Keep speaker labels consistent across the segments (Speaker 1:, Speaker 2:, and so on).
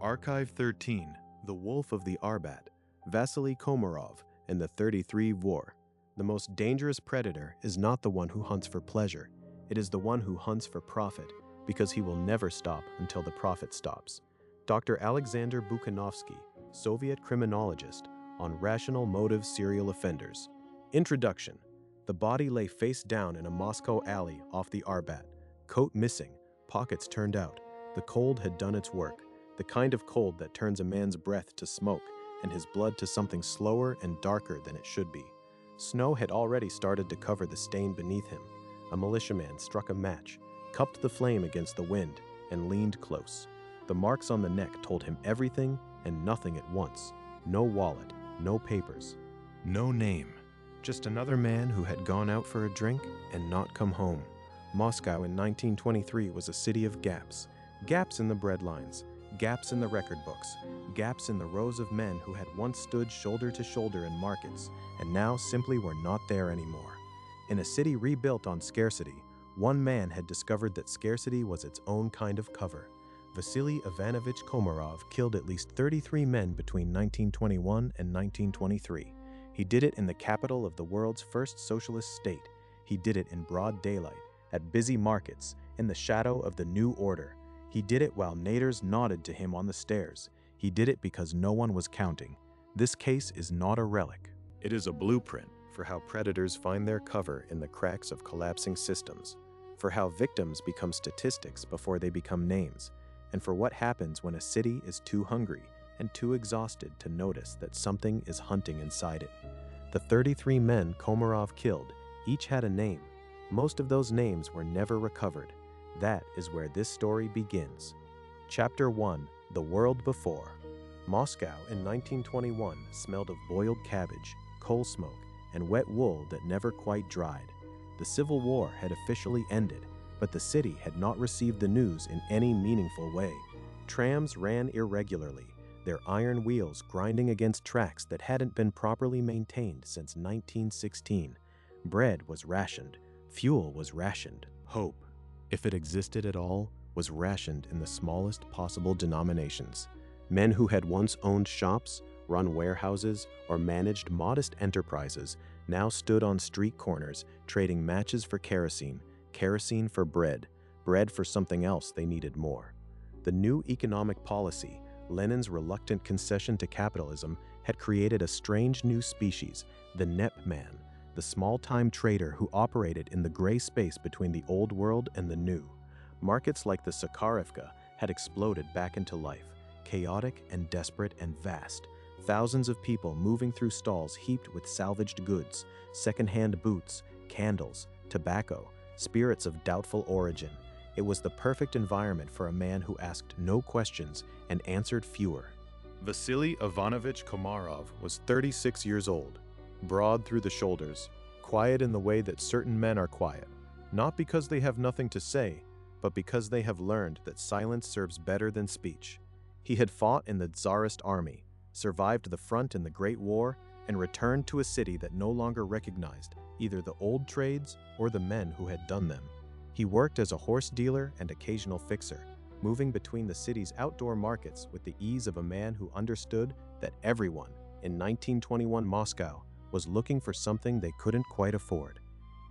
Speaker 1: Archive 13, The Wolf of the Arbat, Vasily Komarov, and the 33 War. The most dangerous predator is not the one who hunts for pleasure. It is the one who hunts for profit, because he will never stop until the profit stops. Dr. Alexander Bukhanovsky, Soviet criminologist, on rational motive serial offenders. Introduction. The body lay face down in a Moscow alley off the Arbat, coat missing, pockets turned out. The cold had done its work, the kind of cold that turns a man's breath to smoke and his blood to something slower and darker than it should be. Snow had already started to cover the stain beneath him. A militiaman struck a match, cupped the flame against the wind, and leaned close. The marks on the neck told him everything and nothing at once. No wallet, no papers, no name. Just another man who had gone out for a drink and not come home. Moscow in 1923 was a city of gaps. Gaps in the bread lines, gaps in the record books, gaps in the rows of men who had once stood shoulder to shoulder in markets and now simply were not there anymore. In a city rebuilt on scarcity, one man had discovered that scarcity was its own kind of cover. Vasily Ivanovich Komarov killed at least 33 men between 1921 and 1923. He did it in the capital of the world's first socialist state. He did it in broad daylight, at busy markets, in the shadow of the new order. He did it while naders nodded to him on the stairs. He did it because no one was counting. This case is not a relic. It is a blueprint for how predators find their cover in the cracks of collapsing systems, for how victims become statistics before they become names, and for what happens when a city is too hungry and too exhausted to notice that something is hunting inside it. The 33 men Komarov killed each had a name. Most of those names were never recovered. That is where this story begins. Chapter 1, The World Before. Moscow in 1921 smelled of boiled cabbage, coal smoke, and wet wool that never quite dried. The Civil War had officially ended, but the city had not received the news in any meaningful way. Trams ran irregularly, their iron wheels grinding against tracks that hadn't been properly maintained since 1916. Bread was rationed. Fuel was rationed. Hope, if it existed at all, was rationed in the smallest possible denominations. Men who had once owned shops, run warehouses, or managed modest enterprises now stood on street corners trading matches for kerosene, kerosene for bread, bread for something else they needed more. The new economic policy, Lenin's reluctant concession to capitalism, had created a strange new species, the NEP man, the small-time trader who operated in the gray space between the old world and the new. Markets like the Sakharovka had exploded back into life, chaotic and desperate and vast. Thousands of people moving through stalls heaped with salvaged goods, second-hand boots, candles, tobacco, spirits of doubtful origin. It was the perfect environment for a man who asked no questions and answered fewer. Vasily Ivanovich Komarov was 36 years old, broad through the shoulders, quiet in the way that certain men are quiet, not because they have nothing to say, but because they have learned that silence serves better than speech. He had fought in the Tsarist army, survived the front in the Great War, and returned to a city that no longer recognized either the old trades or the men who had done them. He worked as a horse dealer and occasional fixer, moving between the city's outdoor markets with the ease of a man who understood that everyone in 1921 Moscow was looking for something they couldn't quite afford.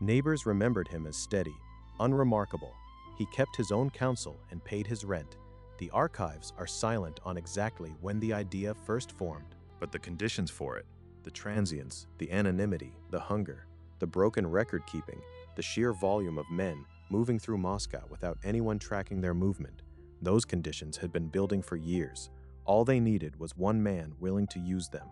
Speaker 1: Neighbors remembered him as steady, unremarkable. He kept his own counsel and paid his rent. The archives are silent on exactly when the idea first formed, but the conditions for it, the transience, the anonymity, the hunger, the broken record-keeping, the sheer volume of men moving through Moscow without anyone tracking their movement, those conditions had been building for years. All they needed was one man willing to use them.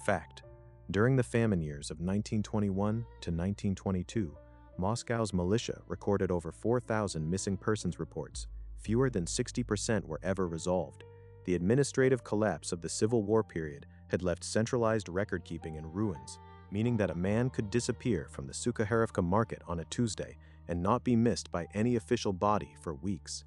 Speaker 1: Fact. During the famine years of 1921 to 1922, Moscow's militia recorded over 4,000 missing persons reports. Fewer than 60% were ever resolved. The administrative collapse of the Civil War period had left centralized record-keeping in ruins, meaning that a man could disappear from the Sakharovka market on a Tuesday and not be missed by any official body for weeks.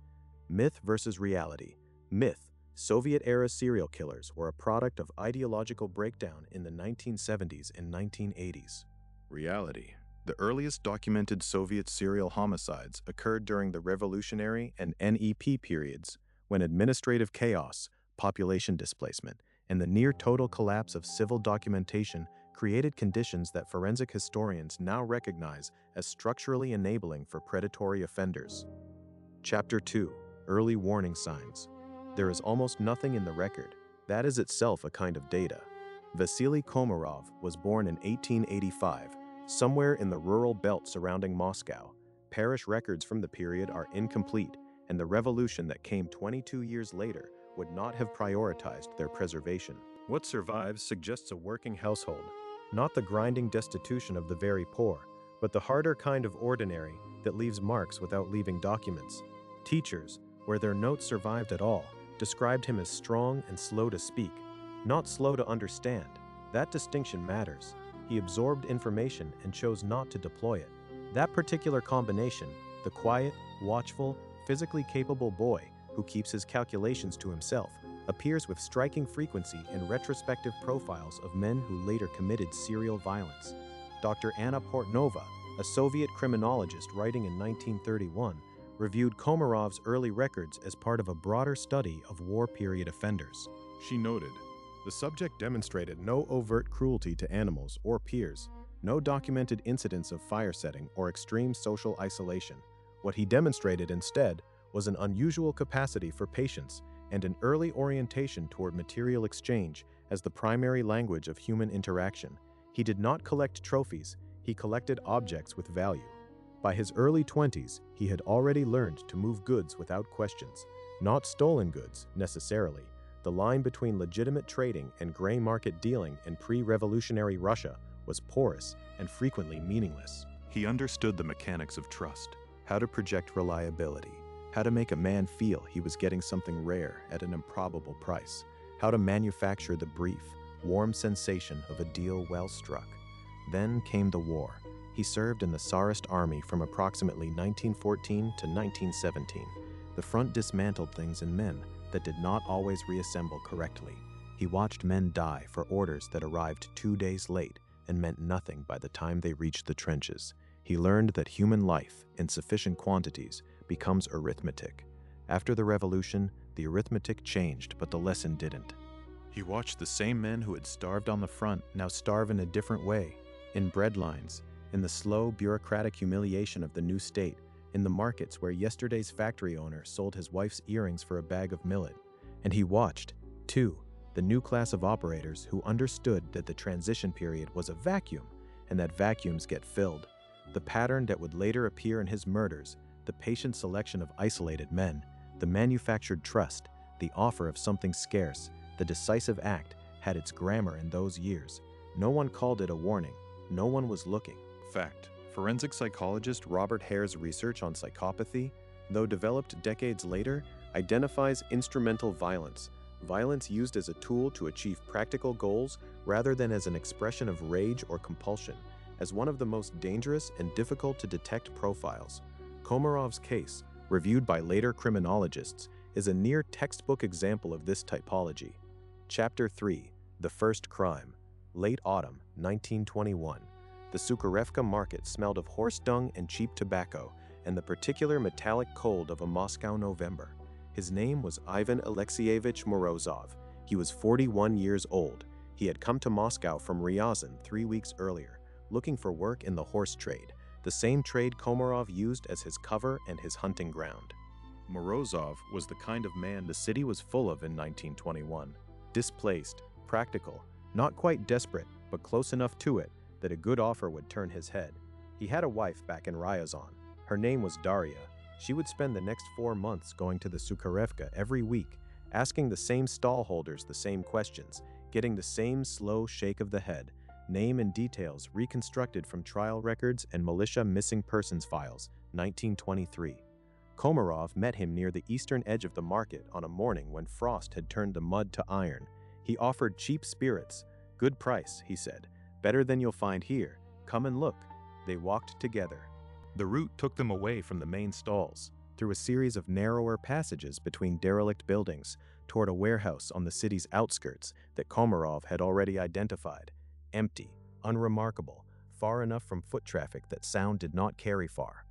Speaker 1: Myth versus reality. Myth. Soviet-era serial killers were a product of ideological breakdown in the 1970s and 1980s. Reality. The earliest documented Soviet serial homicides occurred during the revolutionary and NEP periods, when administrative chaos, population displacement, and the near-total collapse of civil documentation created conditions that forensic historians now recognize as structurally enabling for predatory offenders. Chapter 2. Early Warning Signs. There is almost nothing in the record. That is itself a kind of data. Vasily Komarov was born in 1885, somewhere in the rural belt surrounding Moscow. Parish records from the period are incomplete, and the revolution that came 22 years later would not have prioritized their preservation. What survives suggests a working household, not the grinding destitution of the very poor, but the harder kind of ordinary that leaves marks without leaving documents. Teachers, where their notes survived at all, described him as strong and slow to speak, not slow to understand. That distinction matters. He absorbed information and chose not to deploy it. That particular combination, the quiet, watchful, physically capable boy who keeps his calculations to himself, appears with striking frequency in retrospective profiles of men who later committed serial violence. Dr. Anna Portnova, a Soviet criminologist writing in 1931, reviewed Komarov's early records as part of a broader study of war-period offenders. She noted, "The subject demonstrated no overt cruelty to animals or peers, no documented incidents of fire-setting or extreme social isolation. What he demonstrated instead was an unusual capacity for patience and an early orientation toward material exchange as the primary language of human interaction. He did not collect trophies, he collected objects with value. By his early 20s, he had already learned to move goods without questions, not stolen goods, necessarily. The line between legitimate trading and gray market dealing in pre-revolutionary Russia was porous and frequently meaningless. He understood the mechanics of trust, how to project reliability, how to make a man feel he was getting something rare at an improbable price, how to manufacture the brief, warm sensation of a deal well struck. Then came the war. He served in the Tsarist army from approximately 1914 to 1917. The front dismantled things and men that did not always reassemble correctly. He watched men die for orders that arrived 2 days late and meant nothing by the time they reached the trenches. He learned that human life, in sufficient quantities, becomes arithmetic. After the revolution, the arithmetic changed, but the lesson didn't. He watched the same men who had starved on the front now starve in a different way, in bread lines, in the slow, bureaucratic humiliation of the new state, in the markets where yesterday's factory owner sold his wife's earrings for a bag of millet. And he watched, too, the new class of operators who understood that the transition period was a vacuum, and that vacuums get filled. The pattern that would later appear in his murders, the patient selection of isolated men, the manufactured trust, the offer of something scarce, the decisive act, had its grammar in those years. No one called it a warning. No one was looking. Fact. Forensic psychologist Robert Hare's research on psychopathy, though developed decades later, identifies instrumental violence, violence used as a tool to achieve practical goals rather than as an expression of rage or compulsion, as one of the most dangerous and difficult to detect profiles. Komarov's case, reviewed by later criminologists, is a near textbook example of this typology. Chapter 3. The First Crime. Late autumn, 1921. The Sukharevka market smelled of horse dung and cheap tobacco, and the particular metallic cold of a Moscow November. His name was Ivan Alexeyevich Morozov. He was 41 years old. He had come to Moscow from Ryazan 3 weeks earlier, looking for work in the horse trade, the same trade Komarov used as his cover and his hunting ground. Morozov was the kind of man the city was full of in 1921. Displaced, practical, not quite desperate, but close enough to it that a good offer would turn his head. He had a wife back in Ryazan. Her name was Daria. She would spend the next 4 months going to the Sukharevka every week, asking the same stallholders the same questions, getting the same slow shake of the head, name and details reconstructed from trial records and militia missing persons files, 1923. Komarov met him near the eastern edge of the market on a morning when frost had turned the mud to iron. He offered cheap spirits. "Good price," he said. "Better than you'll find here. Come and look." They walked together. The route took them away from the main stalls, through a series of narrower passages between derelict buildings, toward a warehouse on the city's outskirts that Komarov had already identified. Empty, unremarkable, far enough from foot traffic that sound did not carry far.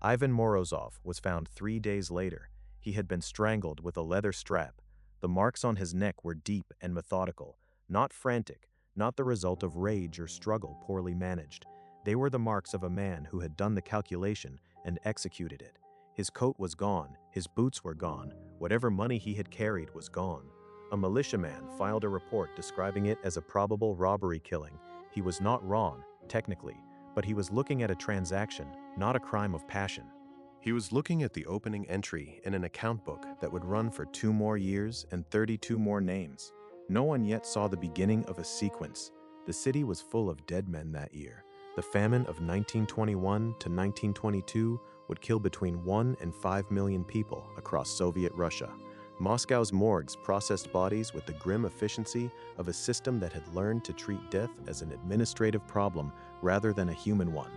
Speaker 1: Ivan Morozov was found 3 days later. He had been strangled with a leather strap. The marks on his neck were deep and methodical, not frantic, not the result of rage or struggle poorly managed. They were the marks of a man who had done the calculation and executed it. His coat was gone, his boots were gone, whatever money he had carried was gone. A militiaman filed a report describing it as a probable robbery killing. He was not wrong, technically, but he was looking at a transaction, not a crime of passion. He was looking at the opening entry in an account book that would run for 2 more years and 32 more names. No one yet saw the beginning of a sequence. The city was full of dead men that year. The famine of 1921 to 1922 would kill between 1 and 5 million people across Soviet Russia. Moscow's morgues processed bodies with the grim efficiency of a system that had learned to treat death as an administrative problem rather than a human one.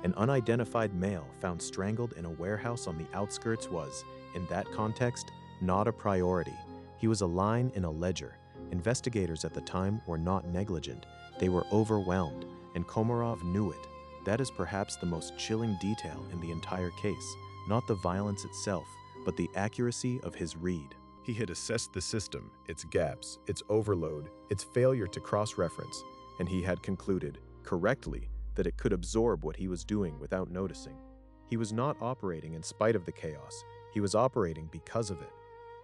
Speaker 1: An unidentified male found strangled in a warehouse on the outskirts was, in that context, not a priority. He was a line in a ledger. Investigators at the time were not negligent. They were overwhelmed, and Komarov knew it. That is perhaps the most chilling detail in the entire case, not the violence itself, but the accuracy of his read. He had assessed the system, its gaps, its overload, its failure to cross-reference, and he had concluded, correctly, that it could absorb what he was doing without noticing. He was not operating in spite of the chaos, he was operating because of it.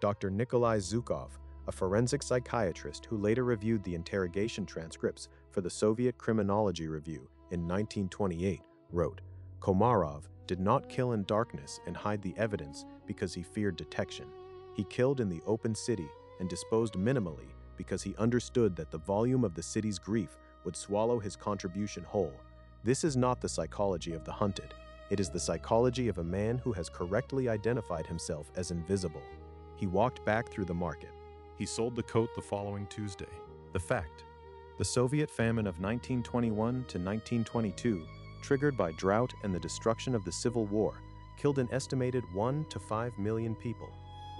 Speaker 1: Dr. Nikolai Zhukov, a forensic psychiatrist who later reviewed the interrogation transcripts for the Soviet Criminology Review in 1928, wrote, "Komarov did not kill in darkness and hide the evidence because he feared detection. He killed in the open city and disposed minimally because he understood that the volume of the city's grief would swallow his contribution whole. This is not the psychology of the hunted. It is the psychology of a man who has correctly identified himself as invisible." He walked back through the market. He sold the coat the following Tuesday. The fact: the Soviet famine of 1921 to 1922, triggered by drought and the destruction of the Civil War, killed an estimated 1 to 5 million people.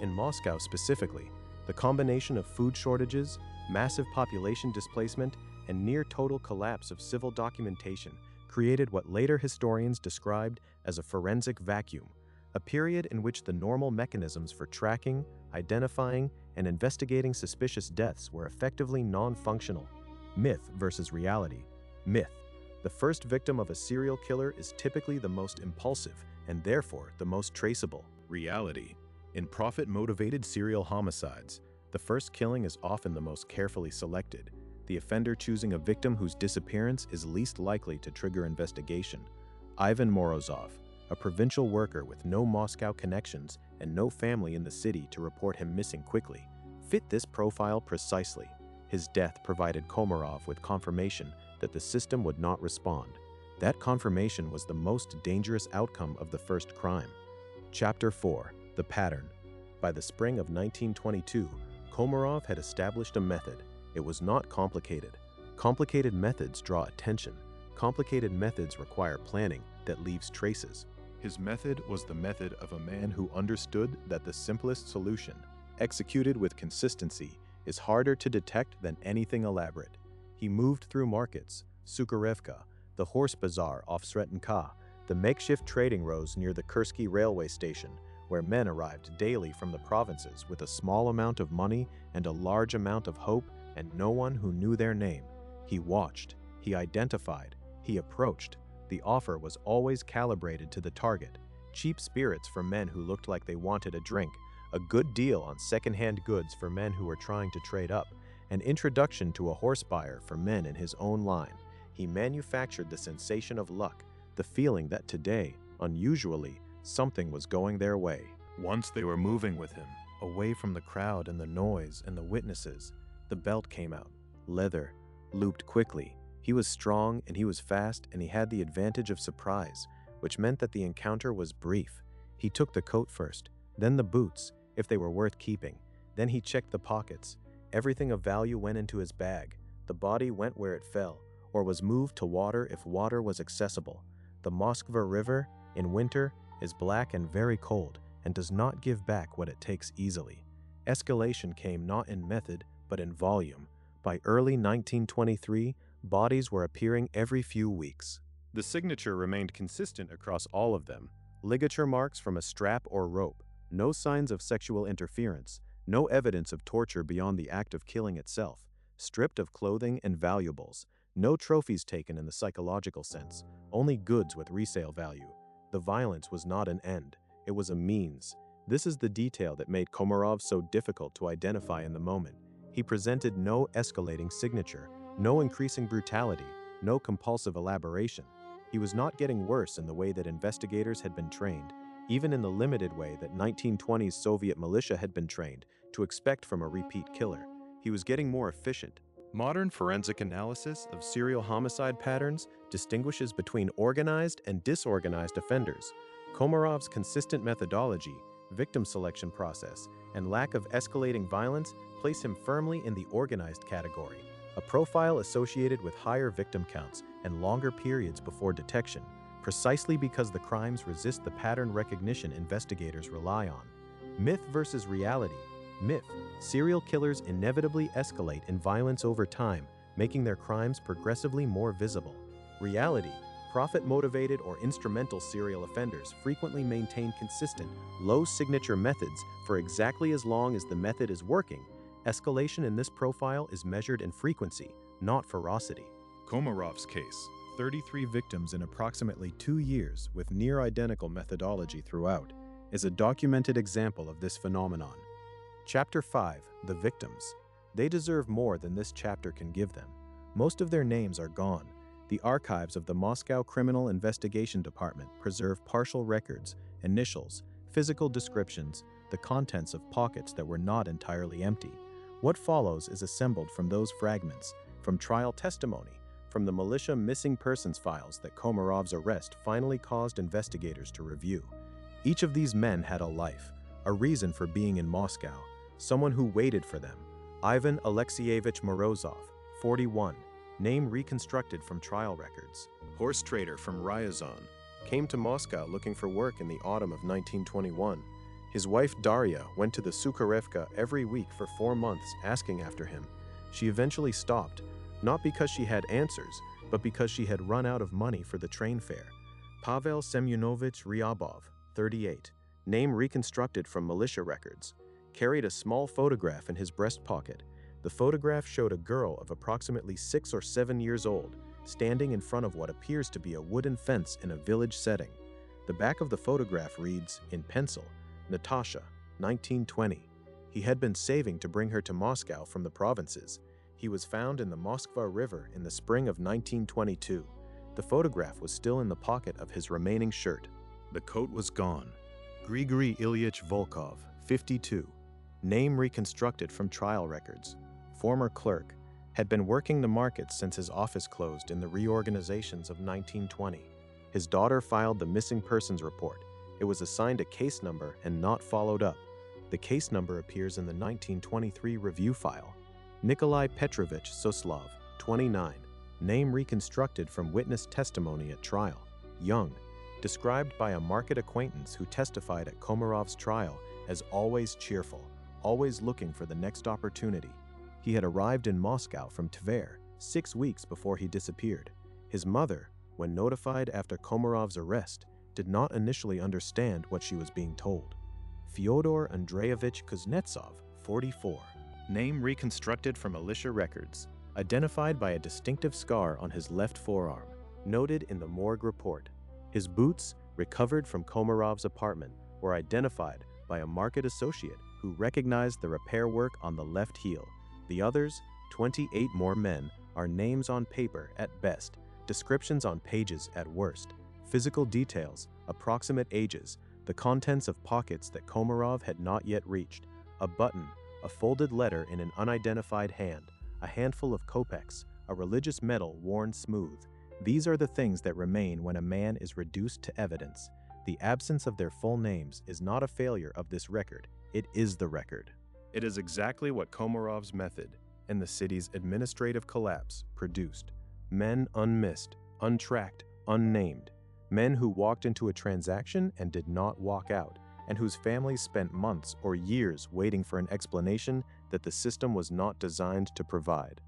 Speaker 1: In Moscow specifically, the combination of food shortages, massive population displacement, and near-total collapse of civil documentation created what later historians described as a forensic vacuum, a period in which the normal mechanisms for tracking, identifying, and investigating suspicious deaths were effectively non-functional. Myth versus reality. Myth: the first victim of a serial killer is typically the most impulsive and therefore the most traceable. Reality: in profit-motivated serial homicides, the first killing is often the most carefully selected, the offender choosing a victim whose disappearance is least likely to trigger investigation. Ivan Morozov, a provincial worker with no Moscow connections and no family in the city to report him missing quickly, fit this profile precisely. His death provided Komarov with confirmation that the system would not respond. That confirmation was the most dangerous outcome of the first crime. Chapter 4: The Pattern. By the spring of 1922, Komarov had established a method. It was not complicated. Complicated methods draw attention. Complicated methods require planning that leaves traces. His method was the method of a man who understood that the simplest solution, executed with consistency, is harder to detect than anything elaborate. He moved through markets, Sukharevka, the horse bazaar off Sretnka, the makeshift trading rows near the Kursky railway station, where men arrived daily from the provinces with a small amount of money and a large amount of hope and no one who knew their name. He watched, he identified, he approached. The offer was always calibrated to the target. Cheap spirits for men who looked like they wanted a drink, a good deal on second-hand goods for men who were trying to trade up, an introduction to a horse buyer for men in his own line. He manufactured the sensation of luck, the feeling that today, unusually, something was going their way. Once they were moving with him, away from the crowd and the noise and the witnesses. The belt came out, leather, looped quickly. He was strong and he was fast and he had the advantage of surprise, which meant that the encounter was brief. He took the coat first, then the boots, if they were worth keeping. Then he checked the pockets. Everything of value went into his bag. The body went where it fell, or was moved to water if water was accessible. The Moskva River, in winter, is black and very cold, and does not give back what it takes easily. Escalation came not in method, but in volume. By early 1923, bodies were appearing every few weeks. The signature remained consistent across all of them. Ligature marks from a strap or rope. No signs of sexual interference. No evidence of torture beyond the act of killing itself. Stripped of clothing and valuables. No trophies taken in the psychological sense, only goods with resale value. The violence was not an end, it was a means. This is the detail that made Komarov so difficult to identify in the moment. He presented no escalating signature, no increasing brutality, no compulsive elaboration. He was not getting worse in the way that investigators had been trained, even in the limited way that 1920s Soviet militia had been trained to expect from a repeat killer. He was getting more efficient. Modern forensic analysis of serial homicide patterns distinguishes between organized and disorganized offenders. Komarov's consistent methodology, victim selection process, and lack of escalating violence place him firmly in the organized category, a profile associated with higher victim counts and longer periods before detection, precisely because the crimes resist the pattern recognition investigators rely on. Myth versus reality. Myth. Serial killers inevitably escalate in violence over time, making their crimes progressively more visible. Reality. Profit-motivated or instrumental serial offenders frequently maintain consistent, low-signature methods for exactly as long as the method is working. Escalation in this profile is measured in frequency, not ferocity. Komarov's case, 33 victims in approximately 2 years with near-identical methodology throughout, is a documented example of this phenomenon. Chapter 5. The Victims. They deserve more than this chapter can give them. Most of their names are gone. The archives of the Moscow Criminal Investigation Department preserve partial records, initials, physical descriptions, the contents of pockets that were not entirely empty. What follows is assembled from those fragments, from trial testimony, from the militia missing persons files that Komarov's arrest finally caused investigators to review. Each of these men had a life, a reason for being in Moscow, someone who waited for them. Ivan Alexeyevich Morozov, 41, name reconstructed from trial records. Horse trader from Ryazan, came to Moscow looking for work in the autumn of 1921. His wife Daria went to the Sukharevka every week for 4 months asking after him. She eventually stopped, not because she had answers, but because she had run out of money for the train fare. Pavel Semyonovich Ryabov, 38, name reconstructed from militia records, carried a small photograph in his breast pocket. The photograph showed a girl of approximately 6 or 7 years old, standing in front of what appears to be a wooden fence in a village setting. The back of the photograph reads, in pencil, Natasha, 1920. He had been saving to bring her to Moscow from the provinces. He was found in the Moskva River in the spring of 1922. The photograph was still in the pocket of his remaining shirt. The coat was gone. Grigory Ilyich Volkov, 52. Name reconstructed from trial records. Former clerk. Had been working the markets since his office closed in the reorganizations of 1920. His daughter filed the missing persons report. It was assigned a case number and not followed up. The case number appears in the 1923 review file. Nikolai Petrovich Suslov, 29. Name reconstructed from witness testimony at trial. Young. Described by a market acquaintance who testified at Komarov's trial as always cheerful, always looking for the next opportunity. He had arrived in Moscow from Tver 6 weeks before he disappeared. His mother, when notified after Komarov's arrest, did not initially understand what she was being told. Fyodor Andreevich Kuznetsov, 44. Name reconstructed from militia records. Identified by a distinctive scar on his left forearm, noted in the morgue report. His boots, recovered from Komarov's apartment, were identified by a market associate who recognized the repair work on the left heel. The others, 28 more men, are names on paper at best, descriptions on pages at worst, physical details, approximate ages, the contents of pockets that Komarov had not yet reached, a button, a folded letter in an unidentified hand, a handful of kopecks, a religious medal worn smooth. These are the things that remain when a man is reduced to evidence. The absence of their full names is not a failure of this record, it is the record. It is exactly what Komarov's method and the city's administrative collapse produced. Men unmissed, untracked, unnamed. Men who walked into a transaction and did not walk out, and whose families spent months or years waiting for an explanation that the system was not designed to provide.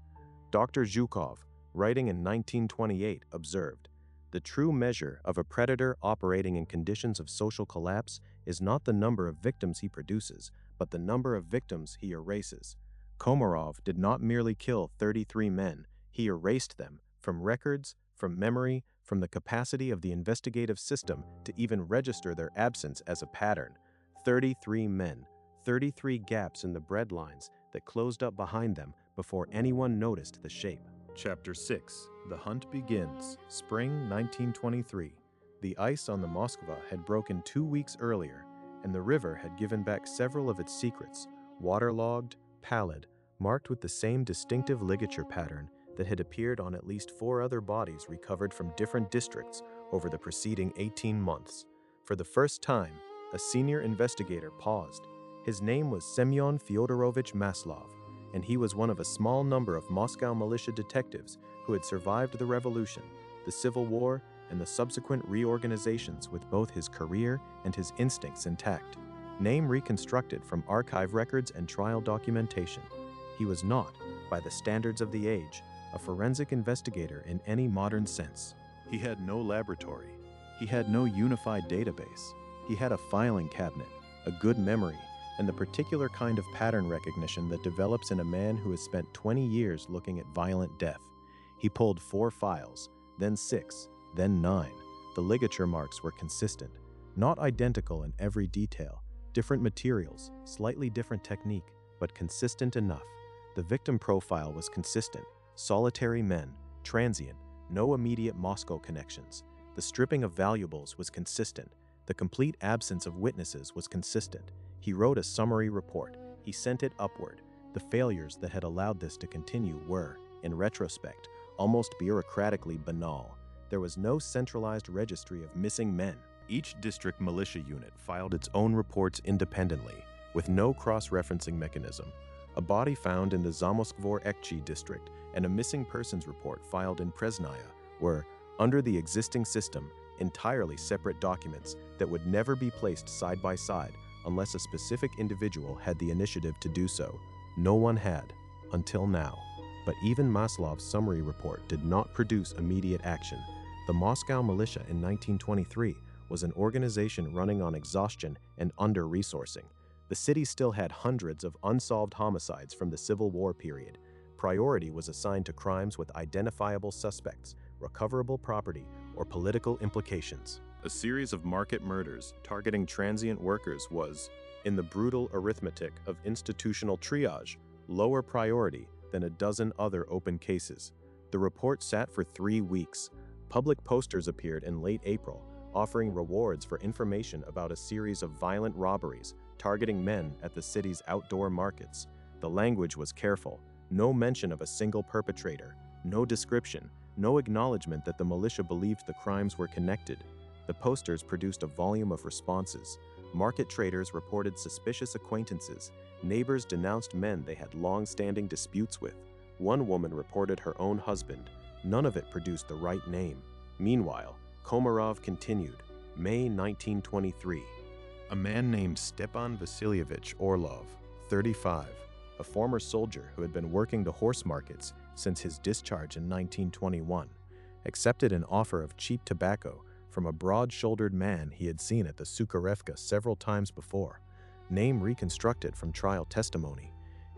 Speaker 1: Dr. Zhukov, writing in 1928, observed, The true measure of a predator operating in conditions of social collapse is not the number of victims he produces, but the number of victims he erases. Komarov did not merely kill 33 men, he erased them from records, from memory, from the capacity of the investigative system to even register their absence as a pattern. 33 men, 33 gaps in the breadlines that closed up behind them before anyone noticed the shape. Chapter 6. The Hunt Begins. Spring 1923. The ice on the Moskva had broken 2 weeks earlier, and the river had given back several of its secrets, waterlogged, pallid, marked with the same distinctive ligature pattern that had appeared on at least 4 other bodies recovered from different districts over the preceding 18 months. For the first time, a senior investigator paused. His name was Semyon Fyodorovich Maslov, and he was one of a small number of Moscow militia detectives who had survived the revolution, the Civil War, and the subsequent reorganizations with both his career and his instincts intact. Name reconstructed from archive records and trial documentation. He was not, by the standards of the age, a forensic investigator in any modern sense. He had no laboratory. He had no unified database. He had a filing cabinet, a good memory, and the particular kind of pattern recognition that develops in a man who has spent 20 years looking at violent death. He pulled 4 files, then 6, then 9. The ligature marks were consistent, not identical in every detail, different materials, slightly different technique, but consistent enough. The victim profile was consistent, solitary men, transient, no immediate Moscow connections. The stripping of valuables was consistent. The complete absence of witnesses was consistent. He wrote a summary report. He sent it upward. The failures that had allowed this to continue were, in retrospect, almost bureaucratically banal. There was no centralized registry of missing men. Each district militia unit filed its own reports independently, with no cross-referencing mechanism. A body found in the Zamoskvor-Ekchi district and a missing persons report filed in Presnaya were, under the existing system, entirely separate documents that would never be placed side by side unless a specific individual had the initiative to do so. No one had, until now. But even Maslov's summary report did not produce immediate action. The Moscow Militia in 1923 was an organization running on exhaustion and under-resourcing. The city still had hundreds of unsolved homicides from the Civil War period. Priority was assigned to crimes with identifiable suspects, recoverable property, or political implications. A series of market murders targeting transient workers was, in the brutal arithmetic of institutional triage, lower priority than a dozen other open cases. The report sat for 3 weeks. Public posters appeared in late April, offering rewards for information about a series of violent robberies targeting men at the city's outdoor markets. The language was careful. No mention of a single perpetrator, no description, no acknowledgement that the militia believed the crimes were connected. The posters produced a volume of responses. Market traders reported suspicious acquaintances. Neighbors denounced men they had long-standing disputes with. One woman reported her own husband. None of it produced the right name. Meanwhile, Komarov continued. May 1923. A man named Stepan Vasilyevich Orlov, 35, a former soldier who had been working the horse markets since his discharge in 1921, accepted an offer of cheap tobacco from a broad-shouldered man he had seen at the Sukharevka several times before. Name reconstructed from trial testimony.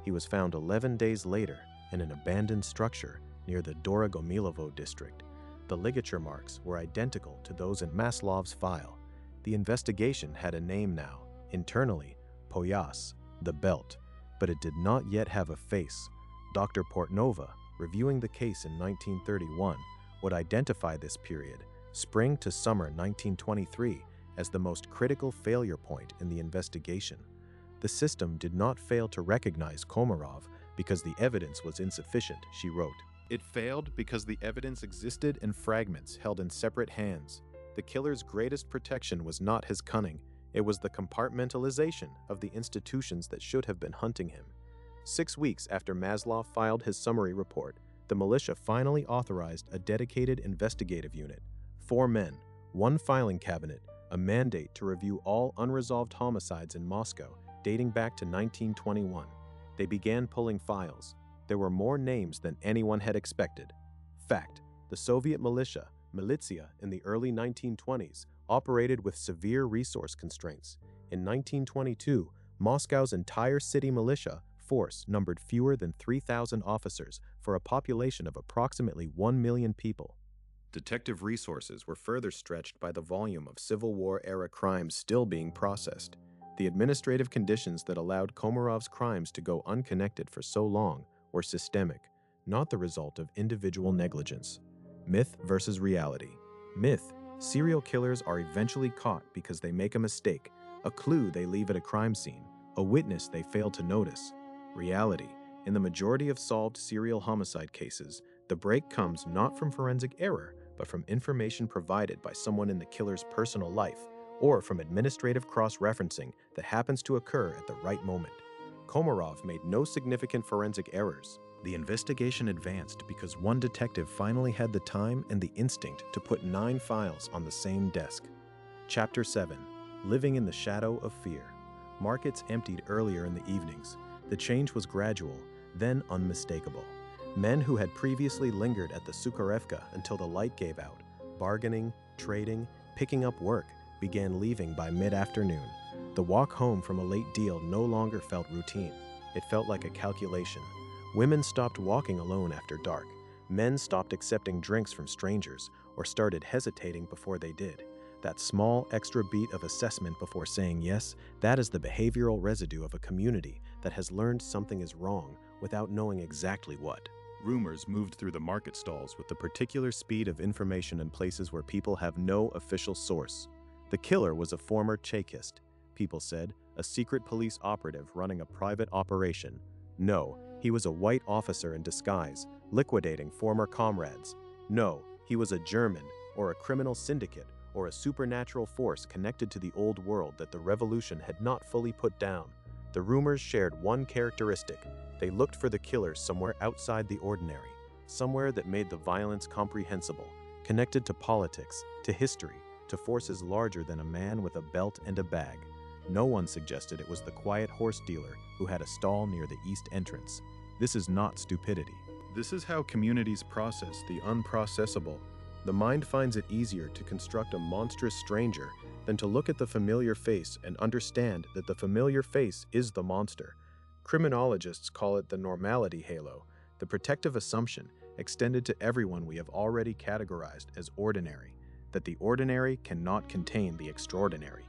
Speaker 1: He was found 11 days later in an abandoned structure near the Dorogomilovo district. The ligature marks were identical to those in Maslov's file. The investigation had a name now, internally, Poyas, the belt, but it did not yet have a face. Dr. Portnova, reviewing the case in 1931, would identify this period, spring to summer 1923, as the most critical failure point in the investigation. The system did not fail to recognize Komarov because the evidence was insufficient, she wrote. It failed because the evidence existed in fragments held in separate hands. The killer's greatest protection was not his cunning, it was the compartmentalization of the institutions that should have been hunting him. 6 weeks after Maslov filed his summary report, the militia finally authorized a dedicated investigative unit. 4 men, 1 filing cabinet, a mandate to review all unresolved homicides in Moscow dating back to 1921. They began pulling files. There were more names than anyone had expected. Fact: the Soviet militia, Militia in the early 1920s operated with severe resource constraints. In 1922, Moscow's entire city militia force numbered fewer than 3,000 officers for a population of approximately 1 million people. Detective resources were further stretched by the volume of Civil War-era crimes still being processed. The administrative conditions that allowed Komarov's crimes to go unconnected for so long were systemic, not the result of individual negligence. Myth versus reality. Myth: serial killers are eventually caught because they make a mistake, a clue they leave at a crime scene, a witness they fail to notice. Reality: in the majority of solved serial homicide cases, the break comes not from forensic error, but from information provided by someone in the killer's personal life, or from administrative cross-referencing that happens to occur at the right moment. Komarov made no significant forensic errors. The investigation advanced because one detective finally had the time and the instinct to put 9 files on the same desk. Chapter 7. Living in the Shadow of Fear. Markets emptied earlier in the evenings. The change was gradual, then unmistakable. Men who had previously lingered at the Sukharevka until the light gave out, bargaining, trading, picking up work, began leaving by mid-afternoon. The walk home from a late deal no longer felt routine. It felt like a calculation. Women stopped walking alone after dark. Men stopped accepting drinks from strangers or started hesitating before they did. That small extra beat of assessment before saying yes, that is the behavioral residue of a community that has learned something is wrong without knowing exactly what. Rumors moved through the market stalls with the particular speed of information in places where people have no official source. The killer was a former Chekist, people said, a secret police operative running a private operation. No, he was a white officer in disguise, liquidating former comrades. No, he was a German, or a criminal syndicate, or a supernatural force connected to the old world that the revolution had not fully put down. The rumors shared one characteristic: they looked for the killers somewhere outside the ordinary, somewhere that made the violence comprehensible, connected to politics, to history, to forces larger than a man with a belt and a bag. No one suggested it was the quiet horse dealer who had a stall near the east entrance. This is not stupidity. This is how communities process the unprocessable. The mind finds it easier to construct a monstrous stranger than to look at the familiar face and understand that the familiar face is the monster. Criminologists call it the normality halo, the protective assumption extended to everyone we have already categorized as ordinary, that the ordinary cannot contain the extraordinary.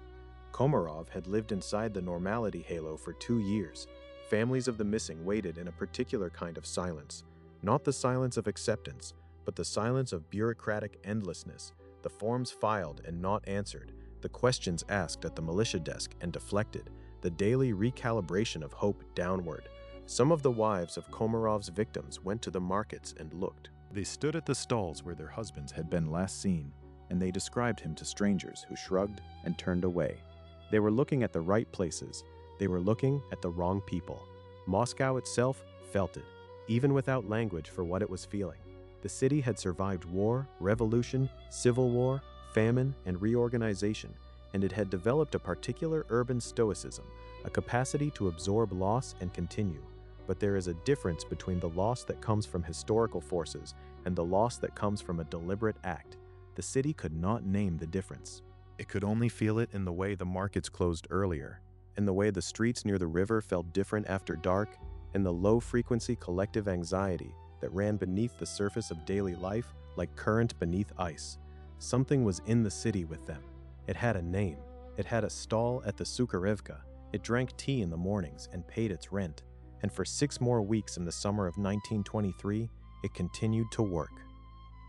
Speaker 1: Komarov had lived inside the normality halo for 2 years. Families of the missing waited in a particular kind of silence, not the silence of acceptance, but the silence of bureaucratic endlessness, the forms filed and not answered, the questions asked at the militia desk and deflected, the daily recalibration of hope downward. Some of the wives of Komarov's victims went to the markets and looked. They stood at the stalls where their husbands had been last seen, and they described him to strangers who shrugged and turned away. They were looking at the right places. They were looking at the wrong people. Moscow itself felt it, even without language for what it was feeling. The city had survived war, revolution, civil war, famine, and reorganization, and it had developed a particular urban stoicism, a capacity to absorb loss and continue. But there is a difference between the loss that comes from historical forces and the loss that comes from a deliberate act. The city could not name the difference. It could only feel it in the way the markets closed earlier, in the way the streets near the river felt different after dark, in the low-frequency collective anxiety that ran beneath the surface of daily life like current beneath ice. Something was in the city with them. It had a name. It had a stall at the Sukharevka. It drank tea in the mornings and paid its rent. And for 6 more weeks in the summer of 1923, it continued to work.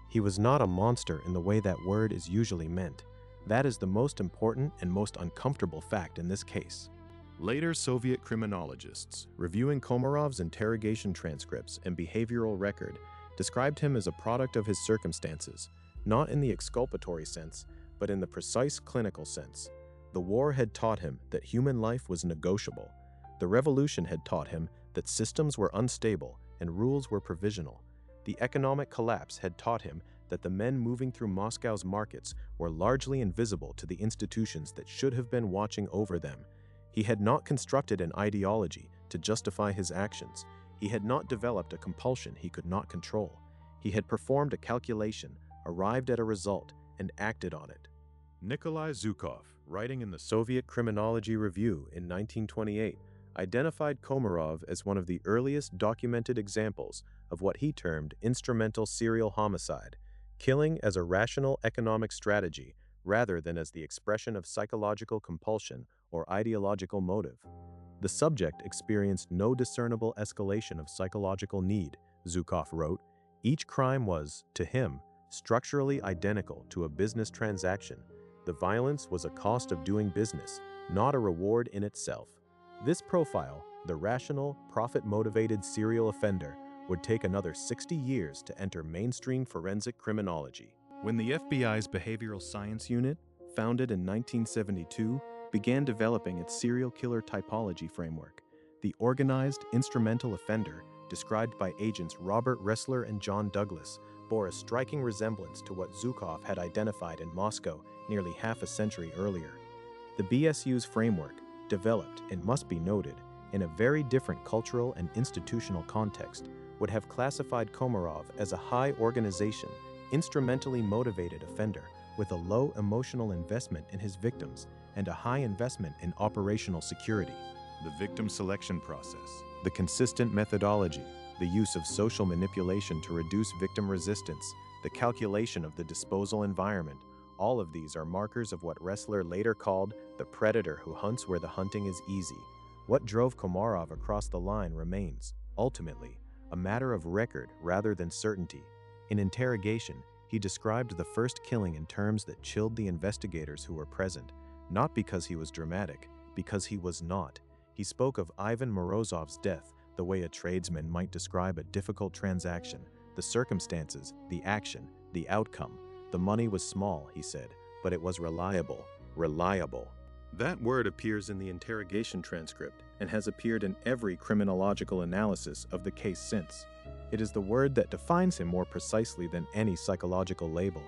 Speaker 1: He was not a monster in the way that word is usually meant. That is the most important and most uncomfortable fact in this case. Later Soviet criminologists, reviewing Komarov's interrogation transcripts and behavioral record, described him as a product of his circumstances, not in the exculpatory sense, but in the precise clinical sense. The war had taught him that human life was negotiable. The revolution had taught him that systems were unstable and rules were provisional. The economic collapse had taught him that the men moving through Moscow's markets were largely invisible to the institutions that should have been watching over them. He had not constructed an ideology to justify his actions. He had not developed a compulsion he could not control. He had performed a calculation, arrived at a result, and acted on it. Nikolai Zhukov, writing in the Soviet Criminology Review in 1928, identified Komarov as one of the earliest documented examples of what he termed instrumental serial homicide, killing as a rational economic strategy rather than as the expression of psychological compulsion or ideological motive. The subject experienced no discernible escalation of psychological need, Zhukov wrote. Each crime was, to him, structurally identical to a business transaction. The violence was a cost of doing business, not a reward in itself. This profile, the rational, profit-motivated serial offender, would take another 60 years to enter mainstream forensic criminology. When the FBI's Behavioral Science Unit, founded in 1972, began developing its serial killer typology framework, the organized instrumental offender, described by agents Robert Ressler and John Douglas, bore a striking resemblance to what Zhukov had identified in Moscow nearly half a century earlier. The BSU's framework, developed, it must be noted, in a very different cultural and institutional context, would have classified Komarov as a high organization, instrumentally motivated offender with a low emotional investment in his victims and a high investment in operational security. The victim selection process, the consistent methodology, the use of social manipulation to reduce victim resistance, the calculation of the disposal environment, all of these are markers of what Ressler later called the predator who hunts where the hunting is easy. What drove Komarov across the line remains, ultimately, a matter of record rather than certainty. In interrogation, he described the first killing in terms that chilled the investigators who were present, not because he was dramatic, because he was not. He spoke of Ivan Morozov's death the way a tradesman might describe a difficult transaction, the circumstances, the action, the outcome. The money was small, he said, but it was reliable. Reliable. That word appears in the interrogation transcript and has appeared in every criminological analysis of the case since. It is the word that defines him more precisely than any psychological label,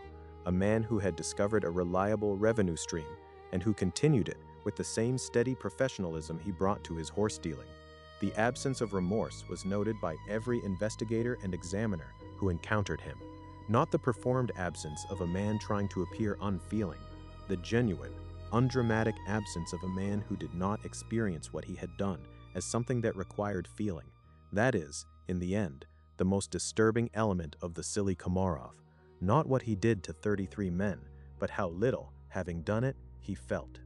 Speaker 1: a man who had discovered a reliable revenue stream and who continued it with the same steady professionalism he brought to his horse dealing. The absence of remorse was noted by every investigator and examiner who encountered him. Not the performed absence of a man trying to appear unfeeling, the genuine, undramatic absence of a man who did not experience what he had done as something that required feeling. That is, in the end, the most disturbing element of the silly Komarov. Not what he did to 33 men, but how little, having done it, he felt.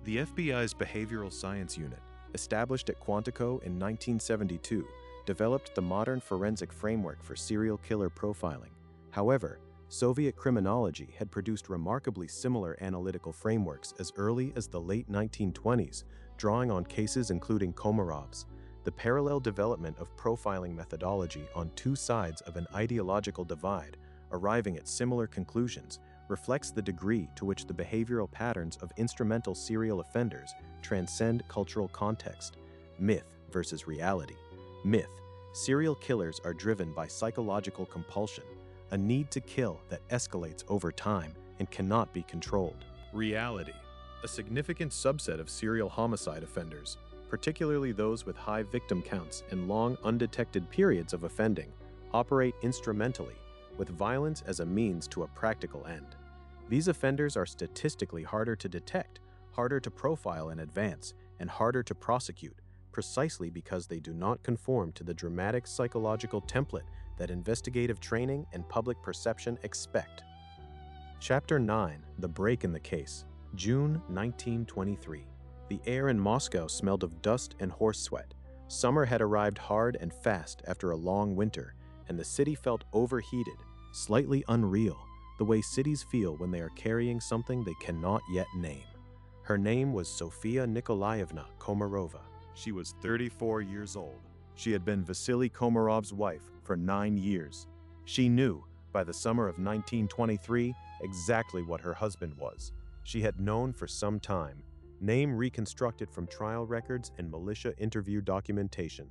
Speaker 1: The FBI's Behavioral Science Unit, established at Quantico in 1972, developed the modern forensic framework for serial killer profiling. However, Soviet criminology had produced remarkably similar analytical frameworks as early as the late 1920s, drawing on cases including Komarov's. The parallel development of profiling methodology on two sides of an ideological divide, arriving at similar conclusions, reflects the degree to which the behavioral patterns of instrumental serial offenders transcend cultural context. Myth versus reality. Myth. Serial killers are driven by psychological compulsion, a need to kill that escalates over time and cannot be controlled. Reality. A significant subset of serial homicide offenders, particularly those with high victim counts and long undetected periods of offending, operate instrumentally, with violence as a means to a practical end. These offenders are statistically harder to detect, harder to profile in advance, and harder to prosecute, precisely because they do not conform to the dramatic psychological template that investigative training and public perception expect. Chapter 9. The Break in the Case. June 1923. The air in Moscow smelled of dust and horse sweat. Summer had arrived hard and fast after a long winter, and the city felt overheated, slightly unreal, the way cities feel when they are carrying something they cannot yet name. Her name was Sofia Nikolaevna Komarova. She was 34 years old. She had been Vasily Komarov's wife for 9 years. She knew, by the summer of 1923, exactly what her husband was. She had known for some time, name reconstructed from trial records and militia interview documentation.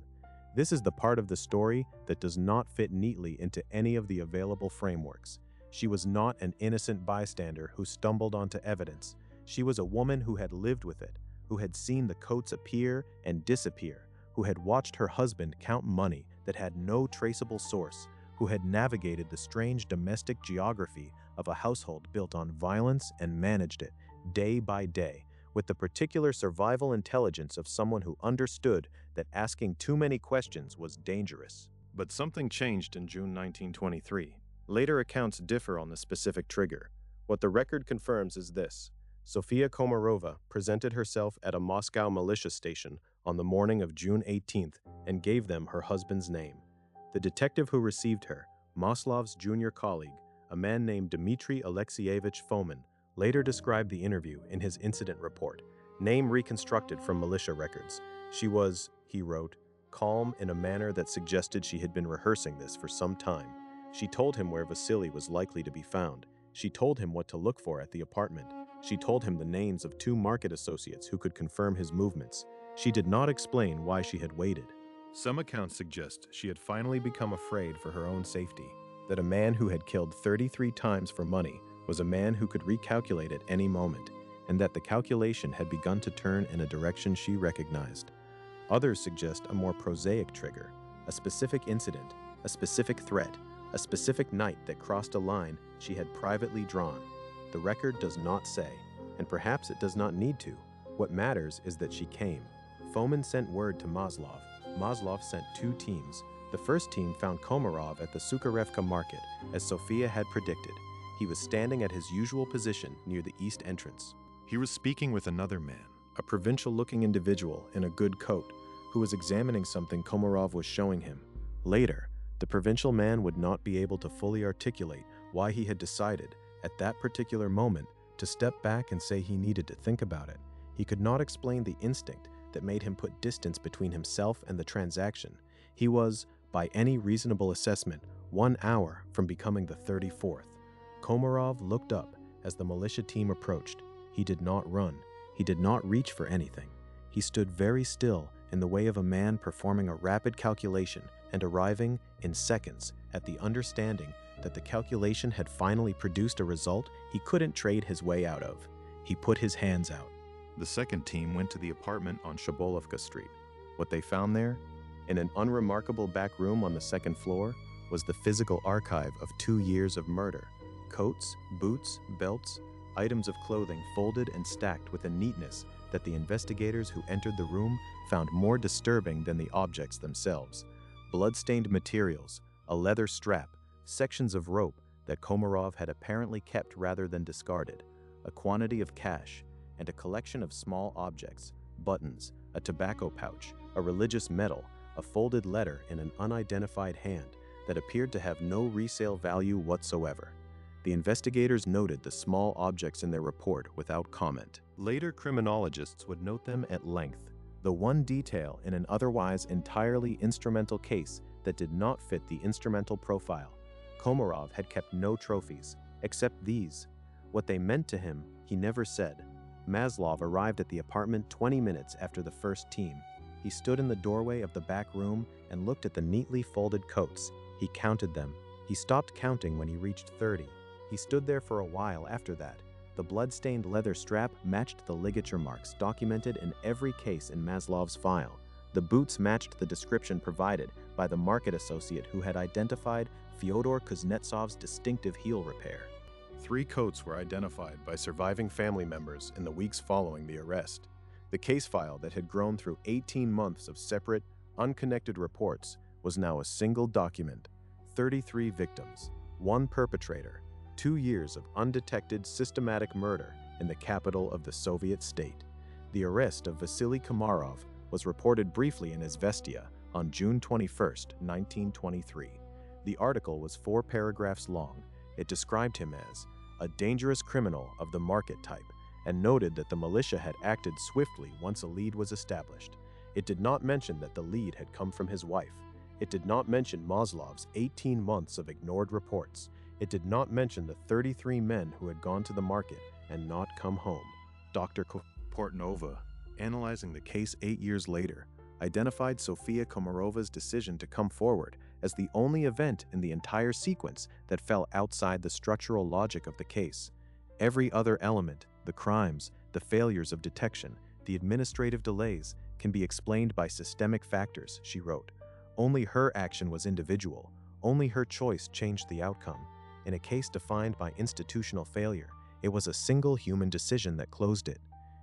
Speaker 1: This is the part of the story that does not fit neatly into any of the available frameworks. She was not an innocent bystander who stumbled onto evidence. She was a woman who had lived with it, who had seen the coats appear and disappear, who had watched her husband count money that had no traceable source, who had navigated the strange domestic geography of a household built on violence and managed it day by day with the particular survival intelligence of someone who understood that asking too many questions was dangerous. But something changed in June 1923. Later accounts differ on the specific trigger. What the record confirms is this: Sofia Komarova presented herself at a Moscow militia station on the morning of June 18th and gave them her husband's name. The detective who received her, Maslov's junior colleague, a man named Dmitry Alexeyevich Fomin, later described the interview in his incident report, name reconstructed from militia records. She was, he wrote, calm in a manner that suggested she had been rehearsing this for some time. She told him where Vasily was likely to be found. She told him what to look for at the apartment. She told him the names of 2 market associates who could confirm his movements. She did not explain why she had waited. Some accounts suggest she had finally become afraid for her own safety, that a man who had killed 33 times for money was a man who could recalculate at any moment, and that the calculation had begun to turn in a direction she recognized. Others suggest a more prosaic trigger, a specific incident, a specific threat, a specific night that crossed a line she had privately drawn. The record does not say, and perhaps it does not need to. What matters is that she came. Fomin sent word to Maslov. Maslov sent 2 teams. The first team found Komarov at the Sukharevka market, as Sofia had predicted. He was standing at his usual position near the east entrance. He was speaking with another man, a provincial-looking individual in a good coat, who was examining something Komarov was showing him. Later, the provincial man would not be able to fully articulate why he had decided, at that particular moment, to step back and say he needed to think about it. He could not explain the instinct that made him put distance between himself and the transaction. He was, by any reasonable assessment, 1 hour from becoming the 34th. Komarov looked up as the militia team approached. He did not run. He did not reach for anything. He stood very still in the way of a man performing a rapid calculation and arriving, in seconds, at the understanding that the calculation had finally produced a result he couldn't trade his way out of. He put his hands out. The second team went to the apartment on Shabolovka Street. What they found there, in an unremarkable back room on the 2nd floor, was the physical archive of 2 years of murder. Coats, boots, belts, items of clothing folded and stacked with a neatness that the investigators who entered the room found more disturbing than the objects themselves. Blood-stained materials, a leather strap, sections of rope that Komarov had apparently kept rather than discarded, a quantity of cash, and a collection of small objects, buttons, a tobacco pouch, a religious medal, a folded letter in an unidentified hand that appeared to have no resale value whatsoever. The investigators noted the small objects in their report without comment. Later criminologists would note them at length, the one detail in an otherwise entirely instrumental case that did not fit the instrumental profile. Komarov had kept no trophies, except these. What they meant to him, he never said. Maslov arrived at the apartment 20 minutes after the first team. He stood in the doorway of the back room and looked at the neatly folded coats. He counted them. He stopped counting when he reached 30. He stood there for a while after that. The blood-stained leather strap matched the ligature marks documented in every case in Maslov's file. The boots matched the description provided by the market associate who had identified Fyodor Kuznetsov's distinctive heel repair. 3 coats were identified by surviving family members in the weeks following the arrest. The case file that had grown through 18 months of separate, unconnected reports was now a single document. 33 victims, 1 perpetrator, 2 years of undetected systematic murder in the capital of the Soviet state. The arrest of Vasily Komarov was reported briefly in Izvestia on June 21, 1923. The article was 4 paragraphs long. It described him as a dangerous criminal of the market type and noted that the militia had acted swiftly once a lead was established. It did not mention that the lead had come from his wife. It did not mention Maslov's 18 months of ignored reports. It did not mention the 33 men who had gone to the market and not come home. Dr. Portnova, analyzing the case 8 years later, identified Sofia Komarova's decision to come forward as the only event in the entire sequence that fell outside the structural logic of the case. Every other element, the crimes, the failures of detection, the administrative delays, can be explained by systemic factors, she wrote. Only her action was individual. Only her choice changed the outcome. In a case defined by institutional failure, it was a single human decision that closed it.